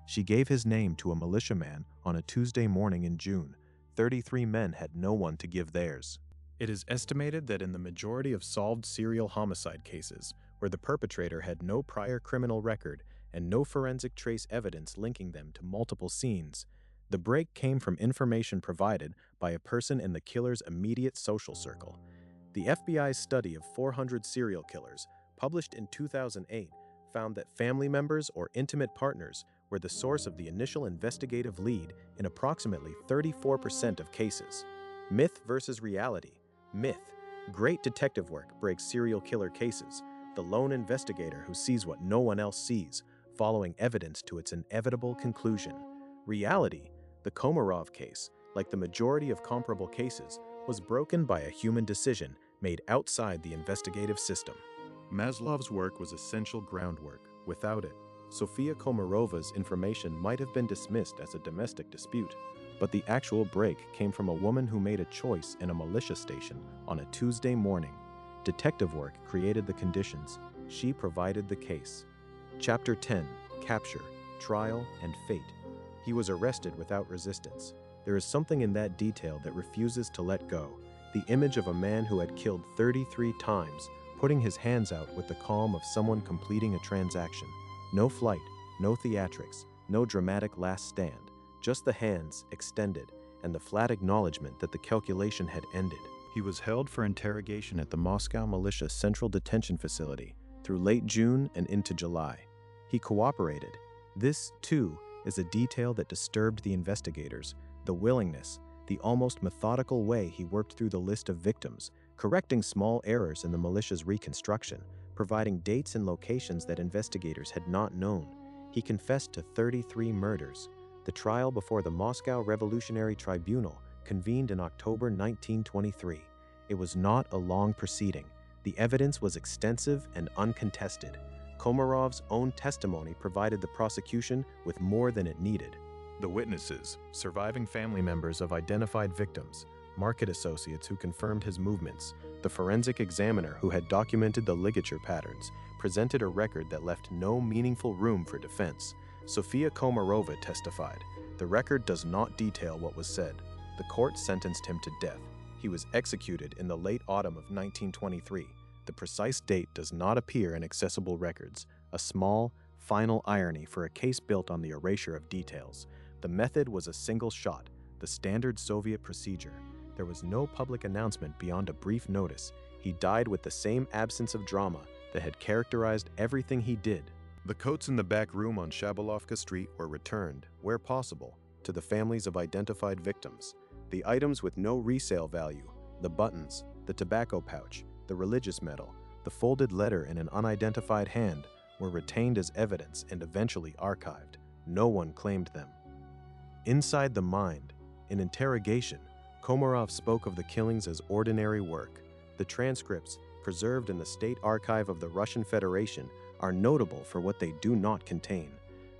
Speaker 1: She gave his name to a militiaman on a Tuesday morning in June. 33 men had no one to give theirs. It is estimated that in the majority of solved serial homicide cases, where the perpetrator had no prior criminal record and no forensic trace evidence linking them to multiple scenes, the break came from information provided by a person in the killer's immediate social circle. The FBI's study of 400 serial killers, published in 2008, found that family members or intimate partners were the source of the initial investigative lead in approximately 34% of cases. Myth versus reality. Myth. Great detective work breaks serial killer cases. The lone investigator who sees what no one else sees, following evidence to its inevitable conclusion. Reality. The Komarov case, like the majority of comparable cases, was broken by a human decision made outside the investigative system. Maslow's work was essential groundwork. Without it, Sofia Komarova's information might have been dismissed as a domestic dispute, but the actual break came from a woman who made a choice in a militia station on a Tuesday morning. Detective work created the conditions. She provided the case. Chapter 10. Capture, Trial, and Fate. He was arrested without resistance. There is something in that detail that refuses to let go. The image of a man who had killed 33 times, putting his hands out with the calm of someone completing a transaction. No flight, no theatrics, no dramatic last stand, just the hands extended and the flat acknowledgement that the calculation had ended. He was held for interrogation at the Moscow Militia Central Detention Facility through late June and into July. He cooperated. This, too, is a detail that disturbed the investigators. The willingness, the almost methodical way he worked through the list of victims, correcting small errors in the militia's reconstruction, providing dates and locations that investigators had not known. He confessed to 33 murders. The trial before the Moscow Revolutionary Tribunal convened in October 1923. It was not a long proceeding. The evidence was extensive and uncontested. Komarov's own testimony provided the prosecution with more than it needed. The witnesses, surviving family members of identified victims, market associates who confirmed his movements, the forensic examiner who had documented the ligature patterns, presented a record that left no meaningful room for defense. Sofia Komarova testified. The record does not detail what was said. The court sentenced him to death. He was executed in the late autumn of 1923. The precise date does not appear in accessible records, a small, final irony for a case built on the erasure of details. The method was a single shot, the standard Soviet procedure. There was no public announcement beyond a brief notice. He died with the same absence of drama that had characterized everything he did. The coats in the back room on Shabolovka Street were returned, where possible, to the families of identified victims. The items with no resale value, the buttons, the tobacco pouch, the religious medal, the folded letter in an unidentified hand, were retained as evidence and eventually archived. No one claimed them. Inside the mind, in interrogation, Komarov spoke of the killings as ordinary work. The transcripts, preserved in the State Archive of the Russian Federation, are notable for what they do not contain.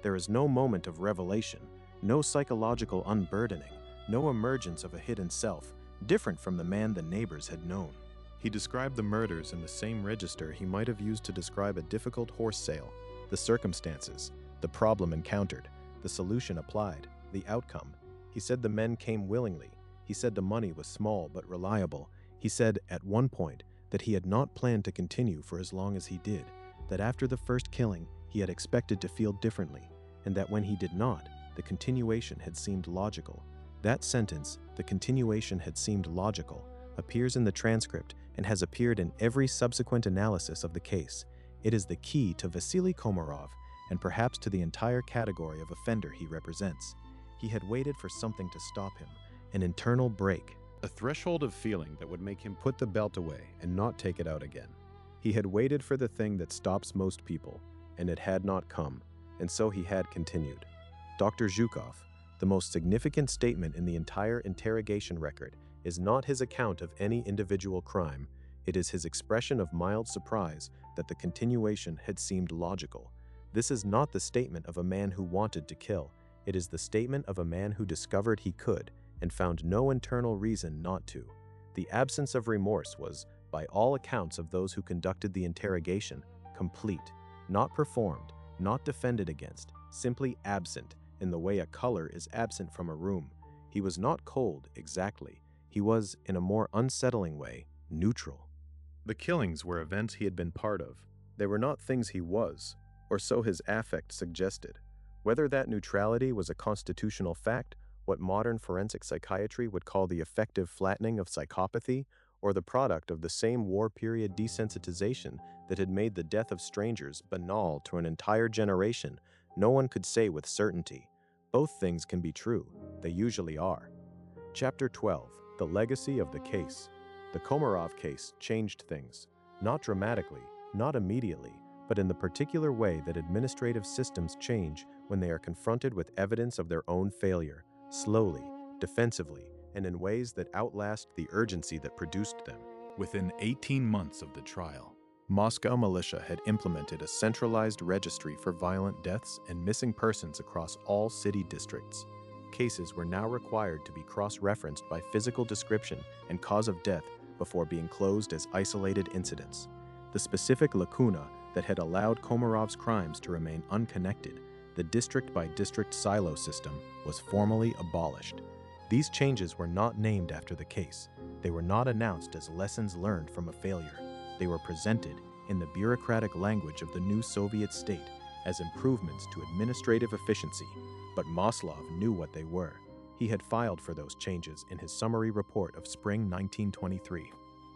Speaker 1: There is no moment of revelation, no psychological unburdening, no emergence of a hidden self, different from the man the neighbors had known. He described the murders in the same register he might have used to describe a difficult horse sale, the circumstances, the problem encountered, the solution applied, the outcome. He said the men came willingly. He said the money was small but reliable. He said, at one point, that he had not planned to continue for as long as he did, that after the first killing, he had expected to feel differently, and that when he did not, the continuation had seemed logical. That sentence, the continuation had seemed logical, appears in the transcript and has appeared in every subsequent analysis of the case. It is the key to Vasily Komarov and perhaps to the entire category of offender he represents. He had waited for something to stop him, an internal break, a threshold of feeling that would make him put the belt away and not take it out again. He had waited for the thing that stops most people, and it had not come, and so he had continued. Dr. Zhukov, the most significant statement in the entire interrogation record, is not his account of any individual crime. It is his expression of mild surprise that the continuation had seemed logical. This is not the statement of a man who wanted to kill. It is the statement of a man who discovered he could and found no internal reason not to. The absence of remorse was, by all accounts of those who conducted the interrogation, complete, not performed, not defended against, simply absent, in the way a color is absent from a room. He was not cold, exactly. He was, in a more unsettling way, neutral. The killings were events he had been part of. They were not things he was, or so his affect suggested. Whether that neutrality was a constitutional fact, what modern forensic psychiatry would call the effective flattening of psychopathy, or the product of the same war period desensitization that had made the death of strangers banal to an entire generation, no one could say with certainty. Both things can be true. They usually are. Chapter 12. The Legacy of the Case. The Komarov case changed things. Not dramatically, not immediately, but in the particular way that administrative systems change when they are confronted with evidence of their own failure, slowly, defensively, and in ways that outlast the urgency that produced them. Within 18 months of the trial, Moscow militia had implemented a centralized registry for violent deaths and missing persons across all city districts. Cases were now required to be cross-referenced by physical description and cause of death before being closed as isolated incidents. The specific lacuna that had allowed Komarov's crimes to remain unconnected, the district-by-district silo system, was formally abolished. These changes were not named after the case. They were not announced as lessons learned from a failure. They were presented, in the bureaucratic language of the new Soviet state, as improvements to administrative efficiency. But Maslov knew what they were. He had filed for those changes in his summary report of spring 1923.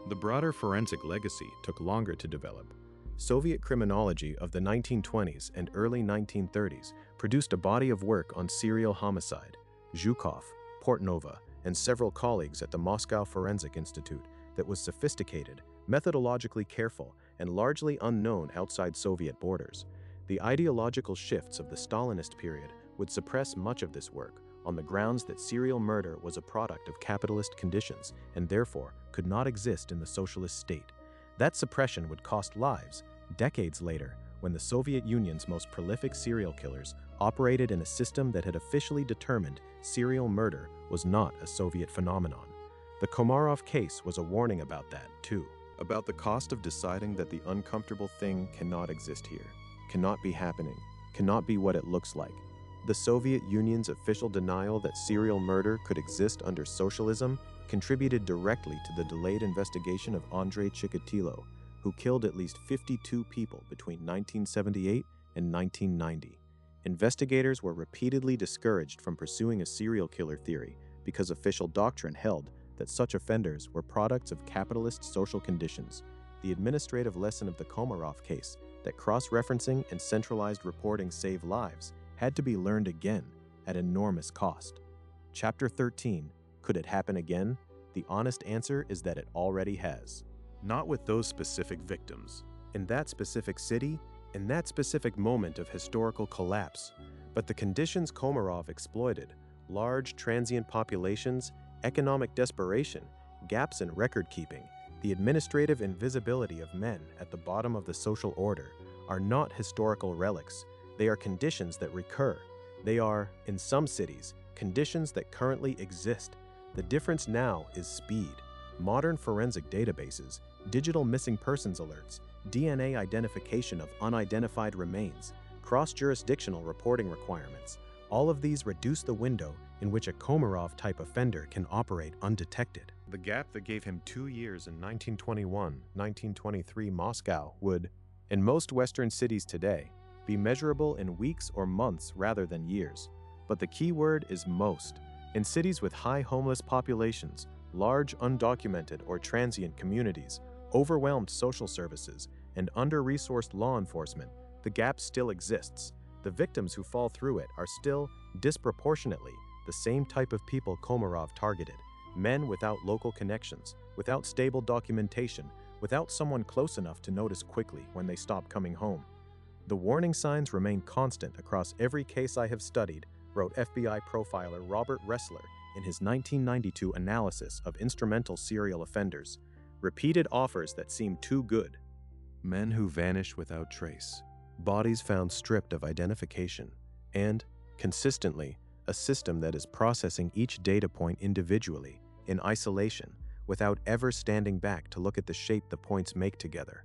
Speaker 1: The broader forensic legacy took longer to develop. Soviet criminology of the 1920s and early 1930s produced a body of work on serial homicide. Zhukov, Portnova, and several colleagues at the Moscow Forensic Institute that was sophisticated, methodologically careful, and largely unknown outside Soviet borders. The ideological shifts of the Stalinist period would suppress much of this work on the grounds that serial murder was a product of capitalist conditions and therefore could not exist in the socialist state. That suppression would cost lives. Decades later, when the Soviet Union's most prolific serial killers operated in a system that had officially determined serial murder was not a Soviet phenomenon. The Komarov case was a warning about that, too. About the cost of deciding that the uncomfortable thing cannot exist here, cannot be happening, cannot be what it looks like. The Soviet Union's official denial that serial murder could exist under socialism contributed directly to the delayed investigation of Andrei Chikatilo, who killed at least 52 people between 1978 and 1990. Investigators were repeatedly discouraged from pursuing a serial killer theory because official doctrine held that such offenders were products of capitalist social conditions. The administrative lesson of the Komarov case, that cross-referencing and centralized reporting save lives, had to be learned again at enormous cost. Chapter 13, Could it happen again? The honest answer is that it already has. Not with those specific victims, in that specific city, in that specific moment of historical collapse, but the conditions Komarov exploited, large transient populations, economic desperation, gaps in record-keeping, the administrative invisibility of men at the bottom of the social order, are not historical relics. They are conditions that recur. They are, in some cities, conditions that currently exist. The difference now is speed. Modern forensic databases, digital missing persons alerts, DNA identification of unidentified remains, cross-jurisdictional reporting requirements, all of these reduce the window in which a Komarov-type offender can operate undetected. The gap that gave him 2 years in 1921-1923 Moscow would, in most Western cities today, be measurable in weeks or months rather than years. But the key word is most. In cities with high homeless populations, large undocumented or transient communities, overwhelmed social services, and under-resourced law enforcement, the gap still exists. The victims who fall through it are still, disproportionately, the same type of people Komarov targeted. Men without local connections, without stable documentation, without someone close enough to notice quickly when they stop coming home. The warning signs remain constant across every case I have studied, wrote FBI profiler Robert Ressler in his 1992 analysis of instrumental serial offenders. Repeated offers that seem too good. Men who vanish without trace. Bodies found stripped of identification. And, consistently, a system that is processing each data point individually, in isolation, without ever standing back to look at the shape the points make together.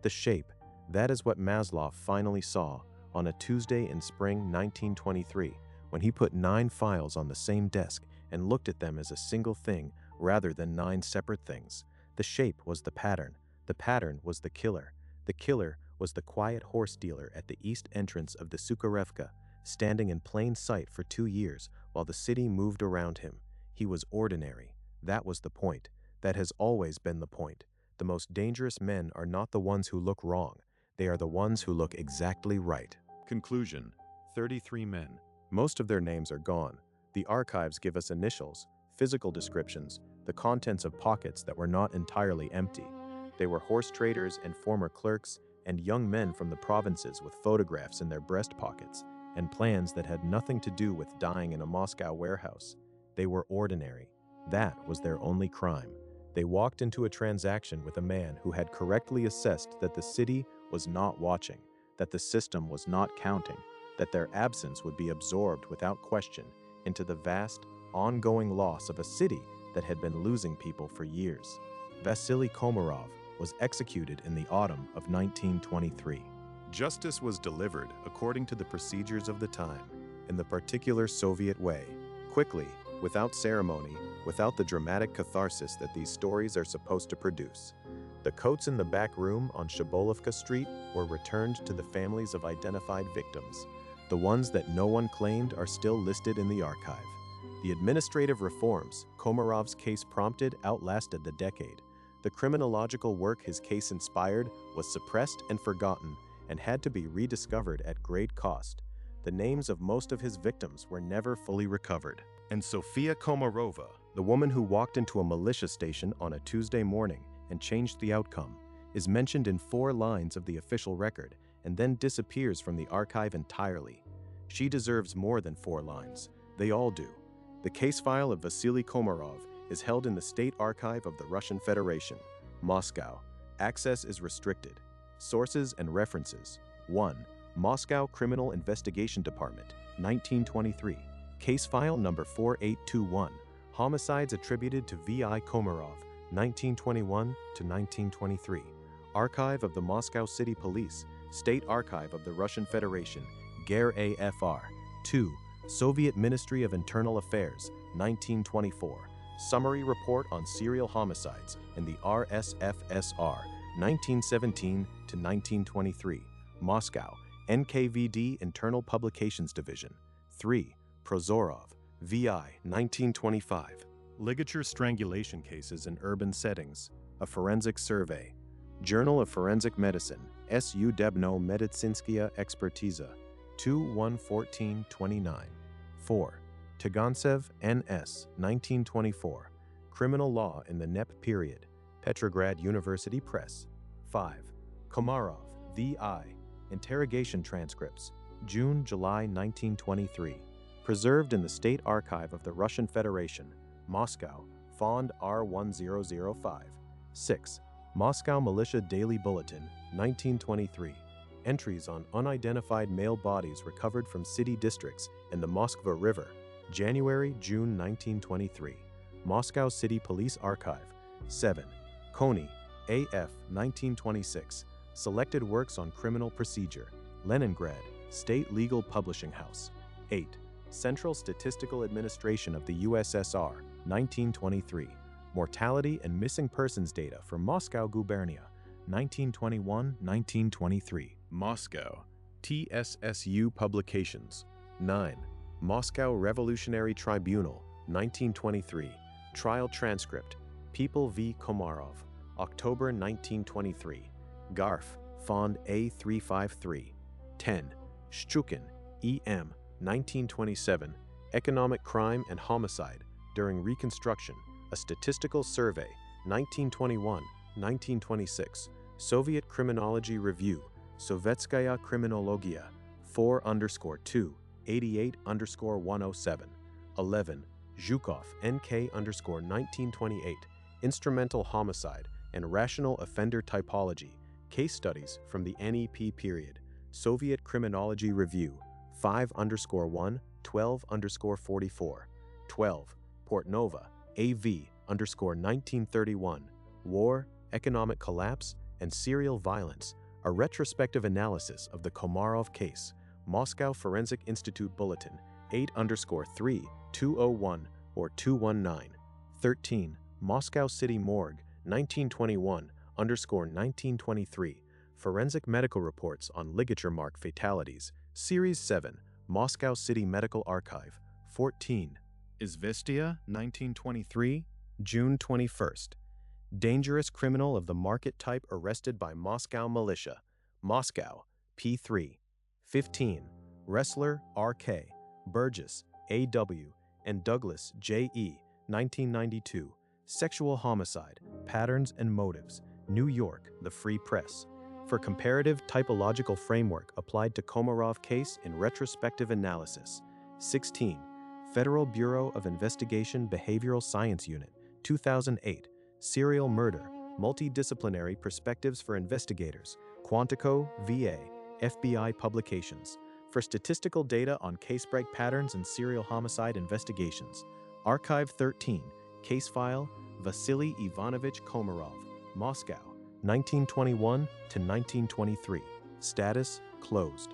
Speaker 1: The shape, that is what Maslow finally saw on a Tuesday in spring 1923 when he put 9 files on the same desk and looked at them as a single thing rather than 9 separate things. The shape was the pattern. The pattern was the killer. The killer was the quiet horse dealer at the east entrance of the Sukharevka, standing in plain sight for 2 years while the city moved around him. He was ordinary. That was the point. That has always been the point. The most dangerous men are not the ones who look wrong. They are the ones who look exactly right. Conclusion: 33 men. Most of their names are gone. The archives give us initials, physical descriptions, the contents of pockets that were not entirely empty. They were horse traders and former clerks, and young men from the provinces with photographs in their breast pockets, and plans that had nothing to do with dying in a Moscow warehouse. They were ordinary. That was their only crime. They walked into a transaction with a man who had correctly assessed that the city was not watching, that the system was not counting, that their absence would be absorbed without question into the vast, ongoing loss of a city that had been losing people for years. Vasily Komarov was executed in the autumn of 1923. Justice was delivered according to the procedures of the time, in the particular Soviet way, quickly, without ceremony, without the dramatic catharsis that these stories are supposed to produce. The coats in the back room on Shabolovka Street were returned to the families of identified victims. The ones that no one claimed are still listed in the archive. The administrative reforms Komarov's case prompted outlasted the decade. The criminological work his case inspired was suppressed and forgotten and had to be rediscovered at great cost. The names of most of his victims were never fully recovered. And Sofia Komarova, the woman who walked into a militia station on a Tuesday morning and changed the outcome, is mentioned in 4 lines of the official record and then disappears from the archive entirely. She deserves more than 4 lines. They all do. The case file of Vasily Komarov is held in the State Archive of the Russian Federation, Moscow. Access is restricted. Sources and references: 1. Moscow Criminal Investigation Department, 1923. Case file number 4821. Homicides attributed to V.I. Komarov, 1921 to 1923. Archive of the Moscow City Police, State Archive of the Russian Federation, GER AFR. 2. Soviet Ministry of Internal Affairs, 1924. Summary Report on Serial Homicides in the RSFSR, 1917 to 1923. Moscow, NKVD Internal Publications Division. 3. Prozorov, V.I. 1925. Ligature strangulation cases in urban settings. A forensic survey. Journal of Forensic Medicine, S.U. Debno Medicynskaya Ekspertiza, 2/1/14/29. 4. Tagantsev, N.S., 1924. Criminal Law in the NEP Period. Petrograd University Press. 5. Komarov, V.I. Interrogation transcripts. June-July 1923. Preserved in the State Archive of the Russian Federation, Moscow, Fond R1005. 6. Moscow Militia Daily Bulletin, 1923. Entries on unidentified male bodies recovered from city districts in the Moskva River, January-June 1923. Moscow City Police Archive. 7. Kony, A.F. 1926. Selected Works on Criminal Procedure, Leningrad, State Legal Publishing House. 8. Central Statistical Administration of the USSR, 1923. Mortality and missing persons data from Moscow Gubernia, 1921-1923. Moscow, TSSU Publications. 9. Moscow Revolutionary Tribunal, 1923. Trial Transcript, People v. Komarov, October 1923. Garf, Fond A353. 10. Shchukin, E.M., 1927. Economic Crime and Homicide During Reconstruction, A Statistical Survey, 1921-1926. Soviet Criminology Review, Sovetskaya Kriminologia, 4_2, 88_107. 11. Zhukov, NK_1928. Instrumental Homicide and Rational Offender Typology, Case Studies from the NEP Period, Soviet Criminology Review, 5_1, 12_44. 12. Portnova, A.V., 1931, War, Economic Collapse, and Serial Violence, a retrospective analysis of the Komarov case, Moscow Forensic Institute Bulletin 8-3-201 or 219. 13. Moscow City Morgue 1921-1923, Forensic Medical Reports on Ligature Mark Fatalities, Series 7, Moscow City Medical Archive. 14. Izvestia 1923, June 21st. Dangerous criminal of the market type arrested by Moscow Militia, Moscow, P3. 15. Wrestler R.K., Burgess A.W., and Douglas J.E., 1992. Sexual homicide, patterns and motives, New York, The Free Press. For comparative typological framework applied to Komarov case in retrospective analysis. 16. Federal Bureau of Investigation Behavioral Science Unit, 2008. Serial Murder, Multidisciplinary Perspectives for Investigators, Quantico, VA, FBI Publications. For statistical data on case break patterns and serial homicide investigations. Archive 13, case file, Vasily Ivanovich Komarov, Moscow, 1921 to 1923. Status closed.